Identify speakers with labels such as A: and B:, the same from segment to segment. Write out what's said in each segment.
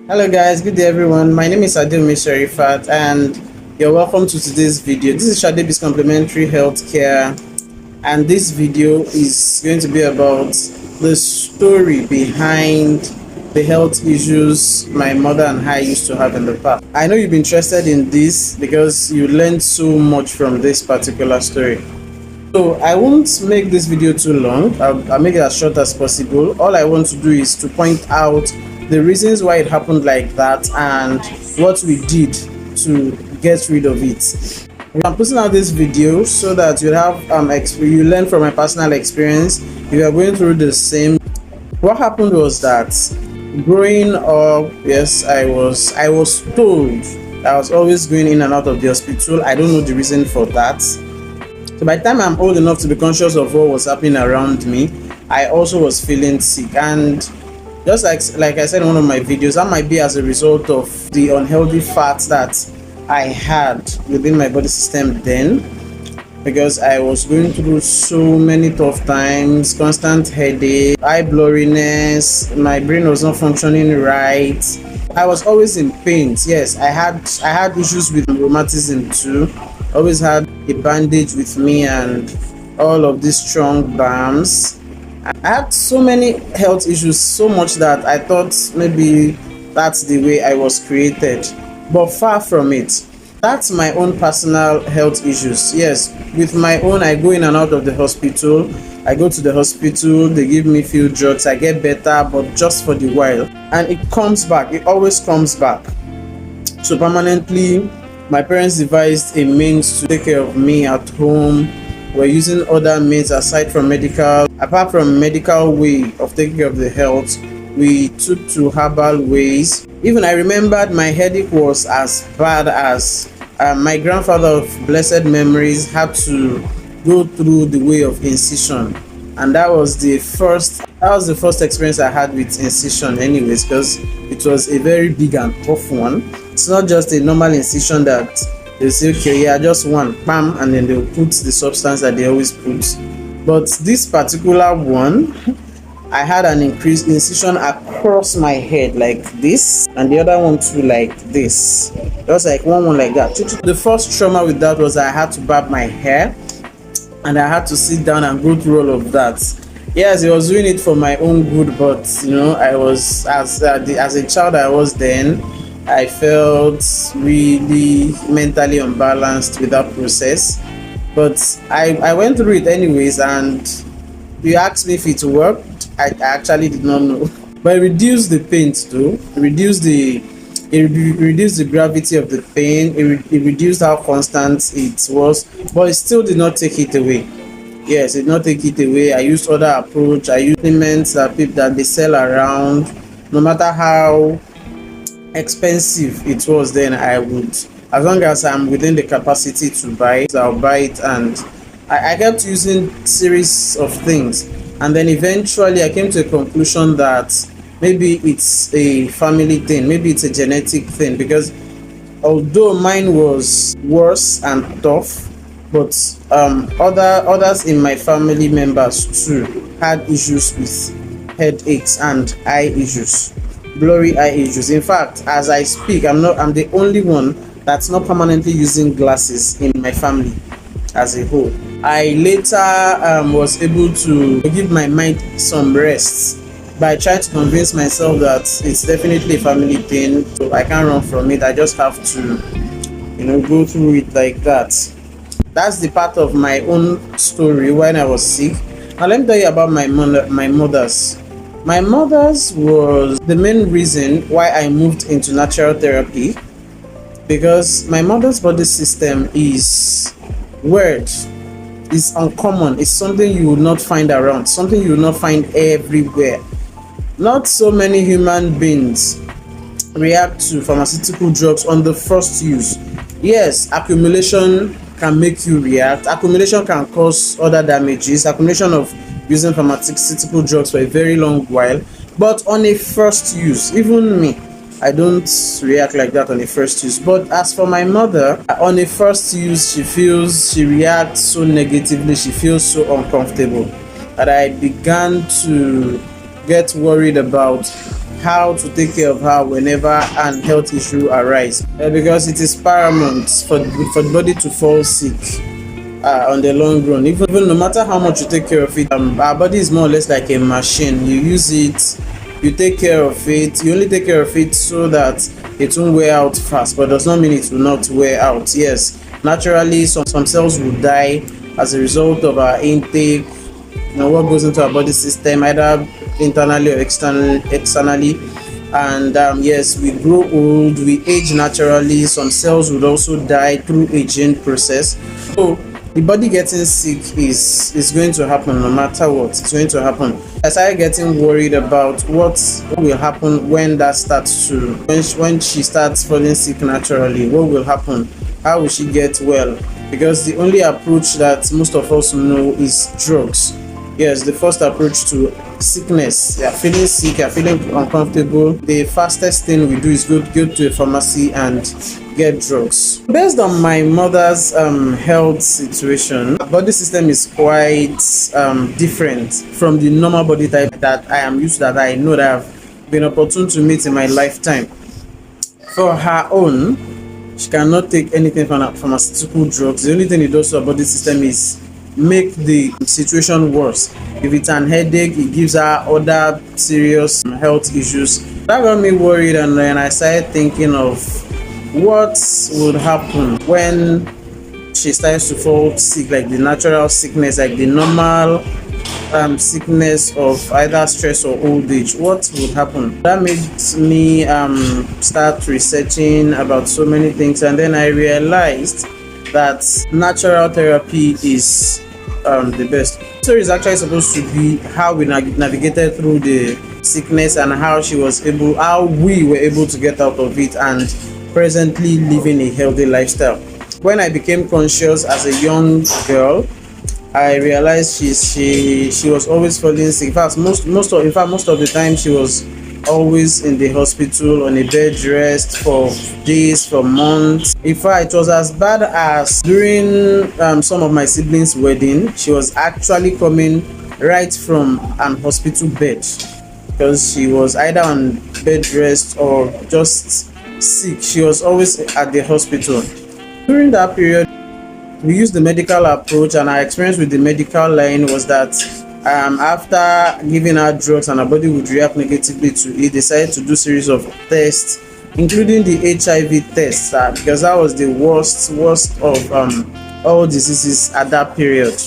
A: Hello guys, good day everyone. My name is Adil Sharifat and you're welcome to today's video. This is Shadebi's Complementary Healthcare, and this video is going to be about the story behind the health issues my mother and I used to have in the past. I know you've been interested in this because you learned so much from this particular story. So I won't make this video too long. I'll make it as short as possible. All I want to do is to point out the reasons why it happened like that and what we did to get rid of it. I'm putting out this video so that you have you learn from my personal experience. You are going through the same. What happened was that growing up, yes, I was told I was always going in and out of the hospital. I don't know the reason for that. So by the time I'm old enough to be conscious of what was happening around me, I also was feeling sick. And just like I said in one of my videos, that might be as a result of the unhealthy fats that I had within my body system then, because I was going through so many tough times, constant headache, eye blurriness, my brain was not functioning right. I was always in pain. Yes, I had issues with rheumatism too. Always had a bandage with me and all of these strong balms. I had so many health issues, so much that I thought maybe that's the way I was created, but far from it. That's my own personal health issues. Yes, with my own, I go in and out of the hospital. I go to the hospital, they give me few drugs, I get better, but just for the while. And it comes back, it always comes back. So permanently, my parents devised a means to take care of me at home. We're using other means aside from medical. Apart from medical way of taking care of the health, we took to herbal ways. Even I remembered my headache was as bad as my grandfather of blessed memories had to go through the way of incision, and that was the first experience I had with incision anyways, because it was a very big and tough one. It's not just a normal incision that they say, okay, yeah, just one, bam, and then they'll put the substance that they always put. But this particular one, I had an increased incision across my head like this, and the other one too like this. It was like one like that. The first trauma with that was I had to barb my hair, and I had to sit down and go through all of that. Yes, I was doing it for my own good, but you know, I was as a child I was then. I felt really mentally unbalanced with that process, but I went through it anyways. And you asked me if it worked. I actually did not know, but it reduced the pain too. It reduced the gravity of the pain. It reduced how constant it was, but it still did not take it away. Yes, it did not take it away. I used other approach. I used supplements that they sell around. No matter how expensive it was then, I would, as long as I'm within the capacity to buy it, I'll buy it. And I kept using series of things, and then eventually I came to a conclusion that maybe it's a family thing, maybe it's a genetic thing, because although mine was worse and tough, but others in my family members too had issues with headaches and eye issues, blurry eye issues. In fact, as I speak, I'm the only one that's not permanently using glasses in my family as a whole. I later was able to give my mind some rest by trying to convince myself that it's definitely a family thing, so I can't run from it. I just have to, go through it like that. That's the part of my own story when I was sick. Now let me tell you about my mother's. My mother's was the main reason why I moved into natural therapy, because my mother's body system is weird. It's uncommon. It's something you will not find around, something you will not find everywhere. Not so many human beings react to pharmaceutical drugs on the first use. Yes, accumulation can make you react. Accumulation can cause other damages. Accumulation of using pharmaceutical drugs for a very long while. But on a first use, even me, I don't react like that on a first use. But as for my mother, on a first use, she reacts so negatively, she feels so uncomfortable that I began to get worried about how to take care of her whenever an health issue arises, because it is paramount for the body to fall sick on the long run. Even no matter how much you take care of it, our body is more or less like a machine. You use it, you take care of it, you only take care of it so that it won't wear out fast, but does not mean it will not wear out. Yes, naturally some cells will die as a result of our intake, what goes into our body system, either internally or externally. And yes, we grow old, we age naturally. Some cells would also die through aging process. So the body getting sick is going to happen no matter what. It's going to happen. I started getting worried about what will happen when that starts to, when she starts falling sick naturally. What will happen? How will she get well? Because the only approach that most of us know is drugs. Yes, the first approach to sickness. You're feeling sick, you're feeling uncomfortable. The fastest thing we do is go to a pharmacy and get drugs. Based on my mother's health situation, her body system is quite different from the normal body type that I am used to, that I know that I've been opportune to meet in my lifetime. For her own, she cannot take anything from pharmaceutical drugs. The only thing it does to her body system is make the situation worse. If it's an headache, it gives her other serious health issues. That got me worried, and then I started thinking of what would happen when she starts to fall sick, like the natural sickness, like the normal sickness of either stress or old age. What would happen? That made me start researching about so many things, and then I realized that natural therapy is the best. So it's actually supposed to be how we navigated through the sickness and how we were able to get out of it and presently living a healthy lifestyle. When I became conscious as a young girl, I realized she was always falling sick. In fact, most of the time she was always in the hospital on a bed rest for days, for months. In fact, it was as bad as during some of my siblings' wedding. She was actually coming right from an hospital bed because she was either on bed rest or just sick. She was always at the hospital. During that period, we used the medical approach, and our experience with the medical line was that after giving her drugs and her body would react negatively to it, they decided to do a series of tests, including the HIV test, because that was the worst of all diseases at that period.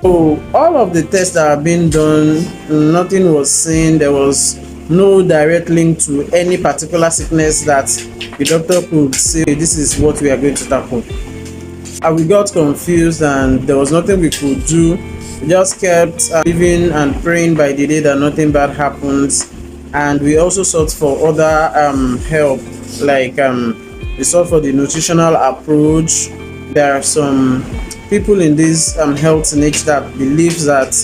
A: So all of the tests that have been done, nothing was seen. There was no direct link to any particular sickness that the doctor could say this is what we are going to tackle. And we got confused, and there was nothing we could do. We just kept living and praying by the day that nothing bad happens. And we also sought for other help, like we sought for the nutritional approach. There are some people in this health niche that believes that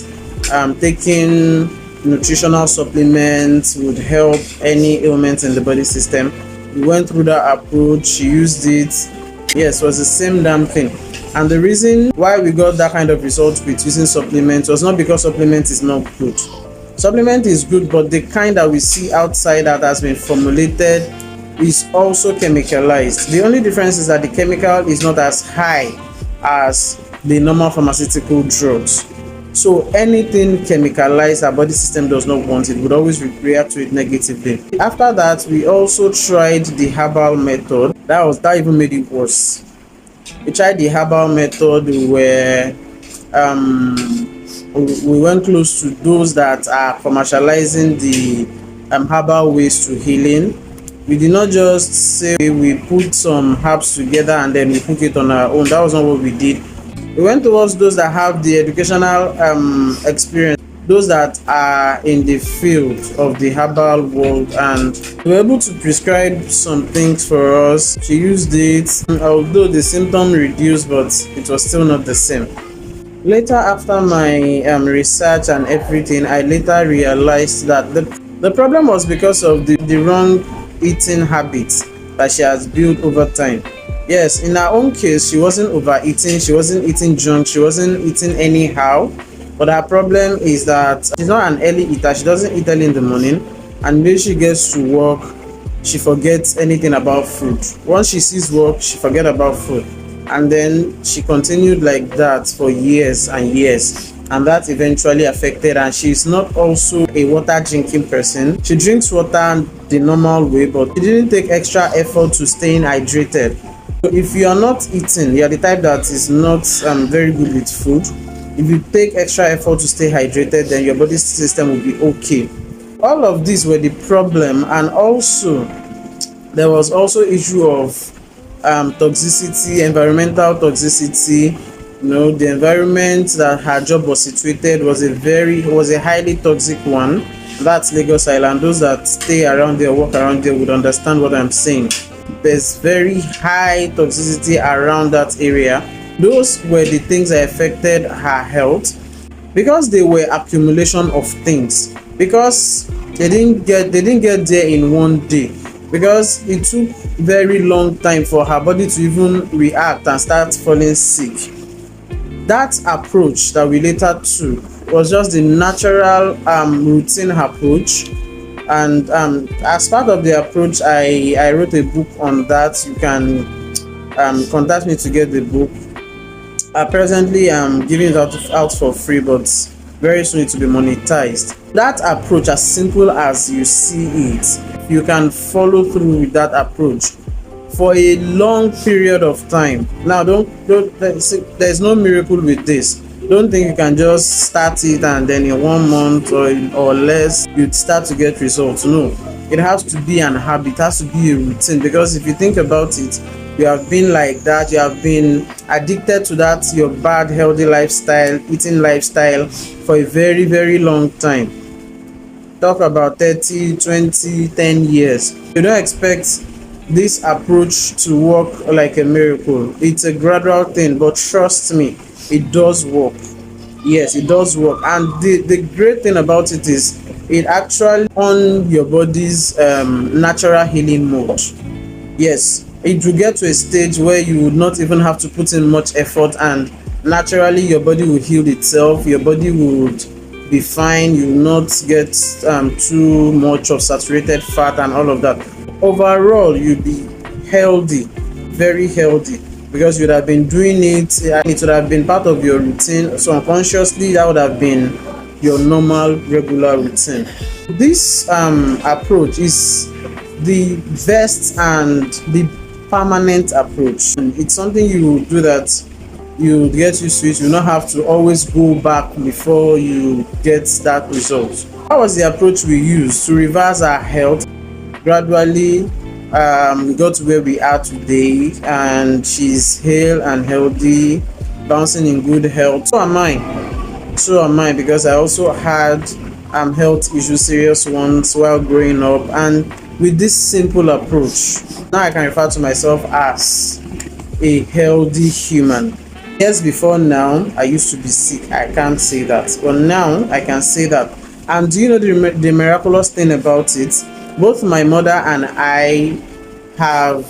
A: taking nutritional supplements would help any ailments in the body system. We went through that approach. She used it. Yes, it was the same damn thing. And the reason why we got that kind of result with using supplements was not because supplement is not good. Supplement is good, but the kind that we see outside that has been formulated is also chemicalized. The only difference is that the chemical is not as high as the normal pharmaceutical drugs. So anything chemicalized, our body system does not want it, would always react to it negatively. After that, we also tried the herbal method. That even made it worse. We tried the herbal method where we went close to those that are commercializing the herbal ways to healing. We did not just say we put some herbs together and then we cook it on our own. That was not what we did. We went towards those that have the educational experience, those that are in the field of the herbal world, and we were able to prescribe some things for us. She used it, although the symptom reduced, but it was still not the same. Later, after my research and everything, I later realized that the problem was because of the wrong eating habits that she has built over time. Yes, in her own case, she wasn't overeating, she wasn't eating junk, she wasn't eating anyhow. But her problem is that she's not an early eater. She doesn't eat early in the morning. and when she gets to work, she forgets anything about food. Once she sees work, she forget about food, and then she continued like that for years and years, and that eventually affected her. She's not also a water drinking person. She drinks water the normal way, but she didn't take extra effort to staying hydrated. So if you are not eating, you are the type that is not very good with food, if you take extra effort to stay hydrated, then your body system will be okay. All of these were the problem. And also there was also issue of toxicity, environmental toxicity. The environment that her job was situated was a highly toxic one. That's Lagos Island. Those that stay around there, walk around there, would understand what I'm saying. There's very high toxicity around that area. Those were the things that affected her health, because they were accumulation of things, because they didn't get there in one day, because it took very long time for her body to even react and start falling sick. That approach that we later took was just the natural routine approach. And as part of the approach, I wrote a book on that. You can contact me to get the book. Presently I'm giving it out for free, but very soon it will be monetized. That approach, as simple as you see it, you can follow through with that approach for a long period of time. Now there's no miracle with this. Don't think you can just start it and then in 1 month or less you'd start to get results. No, it has to be an habit, it has to be a routine, because if you think about it, you have been like that, you have been addicted to that your bad healthy lifestyle, eating lifestyle, for a very, very long time. Talk about 30, 20, 10 years. You don't expect this approach to work like a miracle. It's a gradual thing, but trust me, it does work. Yes, it does work. And the great thing about it is it actually on your body's natural healing mode. Yes, it will get to a stage where you would not even have to put in much effort, and naturally your body will heal itself. Your body would be fine. You will not get too much of saturated fat and all of that. Overall, you'll be healthy, very healthy, because you would have been doing it and it would have been part of your routine. So unconsciously that would have been your normal regular routine. This approach is the best and the permanent approach. It's something you do that you get used to it. You don't have to always go back before you get that result. That was the approach we used to reverse our health. Gradually we got to where we are today, and she's hale and healthy, bouncing in good health. So am I, because I also had health issues, serious ones, while growing up. And with this simple approach, now I can refer to myself as a healthy human. Years before now, I used to be sick. I can't say that, but now I can say that. And do you know the miraculous thing about it? Both my mother and I have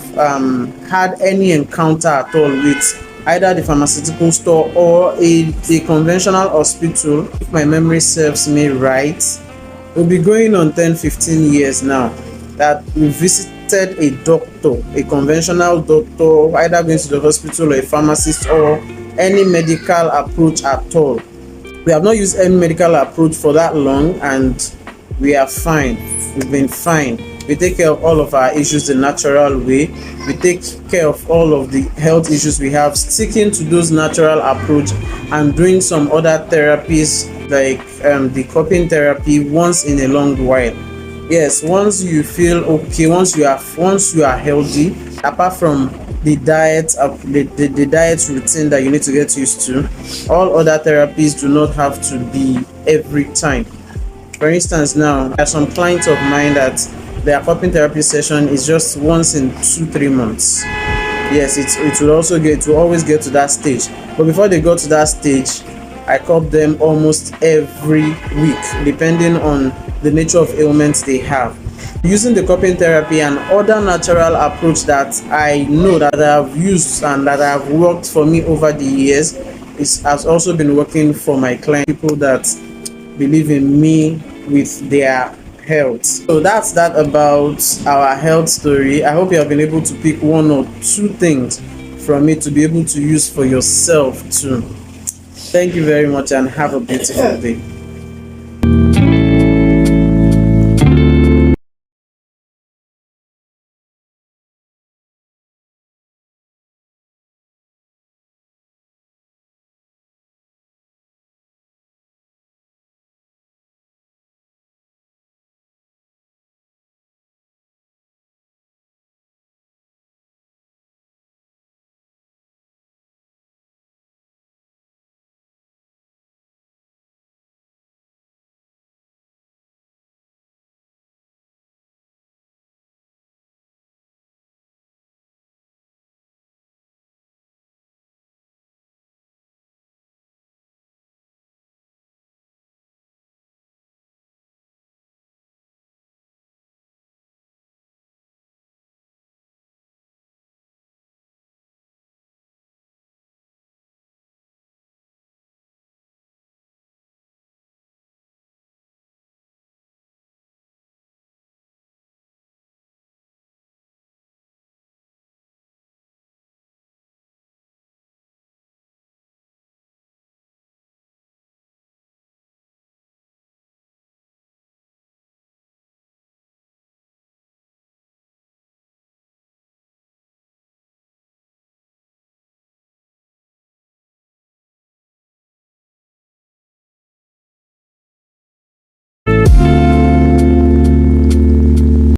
A: had any encounter at all with either the pharmaceutical store or a conventional hospital. If my memory serves me right, we'll be going on 10-15 years now that we visited a doctor, a conventional doctor, either going to the hospital or a pharmacist or any medical approach at all. We have not used any medical approach for that long, and we are fine. We've been fine. We take care of all of our issues the natural way. We take care of all of the health issues we have, sticking to those natural approach and doing some other therapies like the cupping therapy once in a long while. Yes, once you feel okay, once you are healthy, apart from the diet, the diet routine that you need to get used to, all other therapies do not have to be every time. For instance, now there are some clients of mine that their cupping therapy session is just once in 2-3 months. Yes, it will always get to that stage. But before they go to that stage, I cup them almost every week, depending on the nature of ailments they have. Using the cupping therapy and other natural approach that I know that I have used and that have worked for me over the years, has also been working for my clients, people that believe in me with their health. So that's that about our health story. I hope you have been able to pick one or two things from it to be able to use for yourself too. Thank you very much and have a beautiful day.